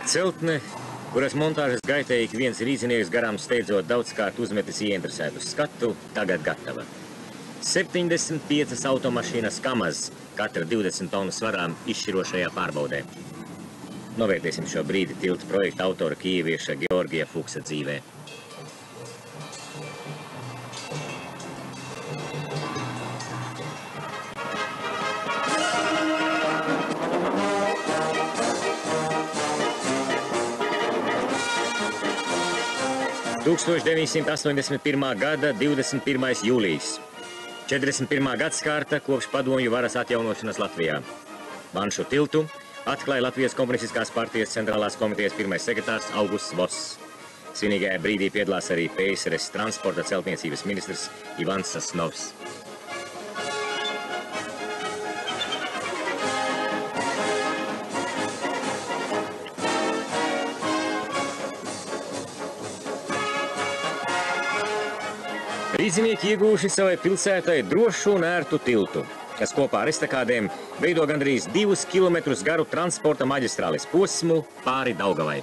Celtne, kuras montāžas gaitā ik viens rīznieks garām steidzot daudzkārt uzmetis ieinteresētu skatu, tagad gatava. 75 automašīnas Kamaz, katra 20 tonu svarām izšķirošajā pārbaudē. Novērtēsim šo brīdi tilta projekta autora kijevieša Georgija Fuksa dzīvē. – 1981. gada 21. jūlijas. 41. gadskārta kopš padomju varas atjaunošanas Latvijā. Vanšu tiltu atklāja Latvijas Komunistiskās partijas centrālās komitejas pirmais sekretārs Augusts Voss. Svinīgajā brīdī piedalās arī PSRS transporta celtniecības ministrs Ivans Sasnovs. Rīdzinieki ieguvuši savai pilsētai drošu un ērtu tiltu, kas kopā ar estakādēm veido gandrīz 2 kilometrus garu transporta maģistrāles posmu pāri Daugavai.